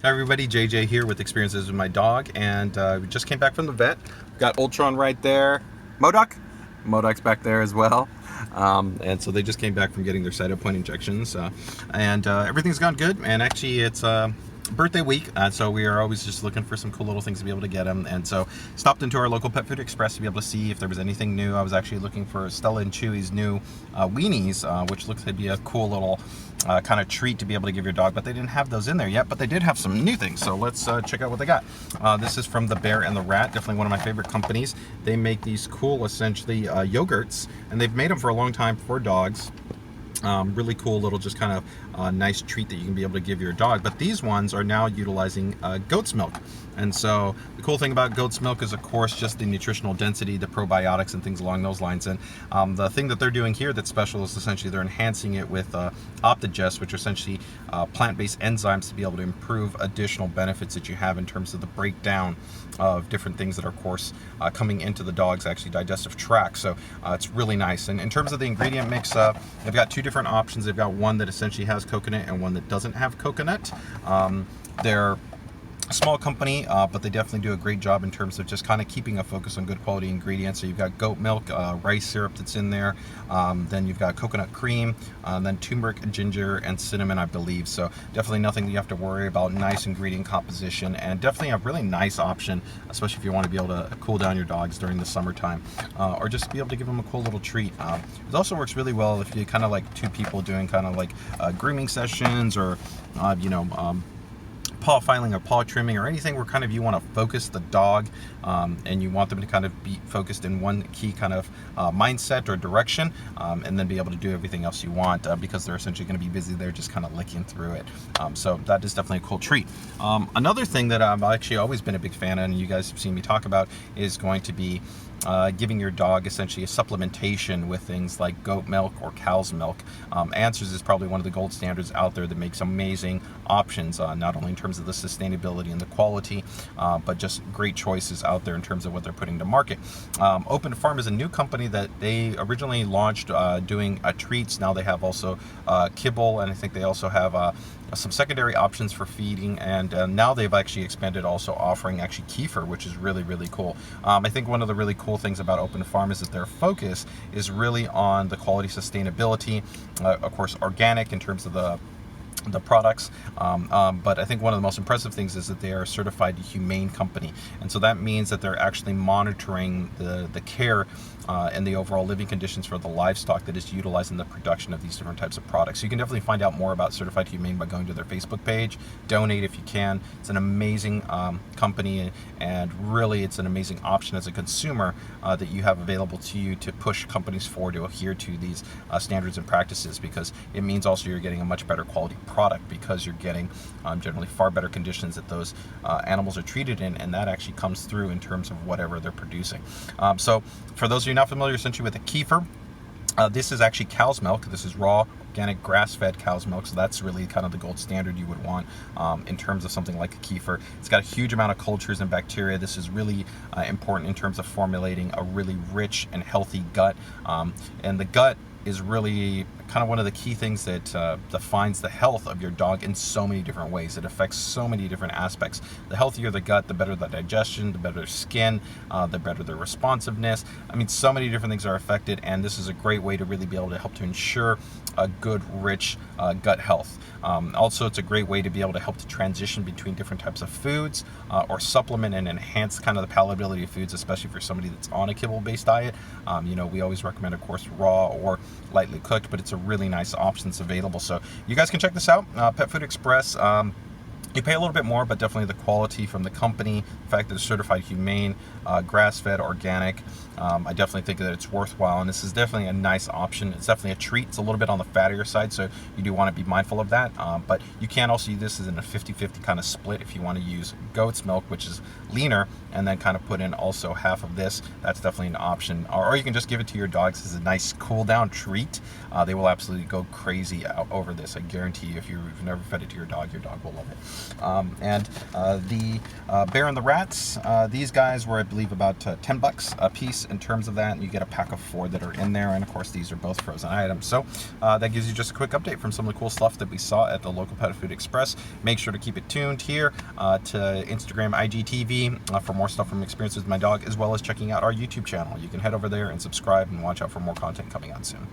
Hi everybody, JJ here with experiences with my dog, and we just came back from the vet. We've got Ultron right there, Modoc's back there as well, and so they just came back from getting their side point injections, and everything's gone good. And actually, it's birthday week, so we are always just looking for some cool little things to be able to get them, and so stopped into our local Pet Food Express to be able to see if there was anything new. I was actually looking for Stella and Chewy's new weenies, which looks to be a cool little kind of treat to be able to give your dog, but they didn't have those in there yet, but they did have some new things, so let's check out what they got. This is from the Bear and the Rat, definitely one of my favorite companies. They make these cool, essentially, yogurts, and they've made them for a long time for dogs. Really cool little just kind of nice treat that you can be able to give your dog. But these ones are now utilizing goat's milk. And so the cool thing about goat's milk is, of course, just the nutritional density, the probiotics and things along those lines. And the thing that they're doing here that's special is essentially they're enhancing it with Optigest, which are essentially plant-based enzymes to be able to improve additional benefits that you have in terms of the breakdown of different things that are, of course, coming into the dog's actually digestive tract. So it's really nice. And in terms of the ingredient mix, they've got two different options. They've got one that essentially has coconut and one that doesn't have coconut. They're a small company, but they definitely do a great job in terms of just kind of keeping a focus on good quality ingredients. So you've got goat milk, rice syrup that's in there, then you've got coconut cream, then turmeric, ginger, and cinnamon, I believe. So definitely nothing that you have to worry about. Nice ingredient composition, and definitely a really nice option, especially if you want to be able to cool down your dogs during the summertime, or just be able to give them a cool little treat. It also works really well if you kind of like two people doing kind of like grooming sessions, or paw filing or paw trimming, or anything where kind of you want to focus the dog, and you want them to kind of be focused in one key kind of mindset or direction, and then be able to do everything else you want, because they're essentially going to be busy there just kind of licking through it. So that is definitely a cool treat. Another thing that I've actually always been a big fan of, and you guys have seen me talk about, is going to be giving your dog essentially a supplementation with things like goat milk or cow's milk. Answers is probably one of the gold standards out there that makes amazing options, not only in terms of the sustainability and the quality, but just great choices out there in terms of what they're putting to market. Open Farm is a new company that they originally launched doing treats. Now they have also kibble, and I think they also have some secondary options for feeding, and now they've actually expanded, also offering actually kefir, which is really, really cool. I think one of the really cool things about Open Farm is that their focus is really on the quality, sustainability, of course organic in terms of the products, but I think one of the most impressive things is that they are a certified humane company, and so that means that they're actually monitoring the care and the overall living conditions for the livestock that is utilized in the production of these different types of products. So you can definitely find out more about Certified Humane by going to their Facebook page. Donate if you can. It's an amazing company, and really it's an amazing option as a consumer that you have available to you to push companies forward to adhere to these standards and practices, because it means also you're getting a much better quality product, because you're getting generally far better conditions that those animals are treated in, and that actually comes through in terms of whatever they're producing. So for those of you not familiar essentially with the kefir, this is actually cow's milk. This is raw, organic, grass-fed cow's milk, so that's really kind of the gold standard you would want in terms of something like a kefir. It's got a huge amount of cultures and bacteria. This is really important in terms of formulating a really rich and healthy gut, and the gut is really kind of one of the key things that defines the health of your dog in so many different ways. It affects so many different aspects. The healthier the gut, the better the digestion, the better their skin, the better their responsiveness. I mean, so many different things are affected, and this is a great way to really be able to help to ensure a good, rich gut health. Also, it's a great way to be able to help to transition between different types of foods, or supplement and enhance kind of the palatability of foods, especially for somebody that's on a kibble-based diet. We always recommend, of course, raw or lightly cooked, but it's a really nice options available. So you guys can check this out, Pet Food Express. You pay a little bit more, but definitely the quality from the company, the fact that it's certified humane, grass-fed, organic, I definitely think that it's worthwhile, and this is definitely a nice option. It's definitely a treat. It's a little bit on the fattier side, so you do want to be mindful of that, but you can also use this as in a 50-50 kind of split if you want to use goat's milk, which is leaner, and then kind of put in also half of this. That's definitely an option, or you can just give it to your dogs as a nice cool down treat. They will absolutely go crazy over this. I guarantee you, if you've never fed it to your dog will love it. And the Bear and the Rats, these guys were, I believe, about $10 a piece in terms of that. And you get a pack of 4 that are in there. And of course, these are both frozen items. So that gives you just a quick update from some of the cool stuff that we saw at the local Pet Food Express. Make sure to keep it tuned here to Instagram, IGTV for more stuff from experiences with my dog, as well as checking out our YouTube channel. You can head over there and subscribe and watch out for more content coming out soon.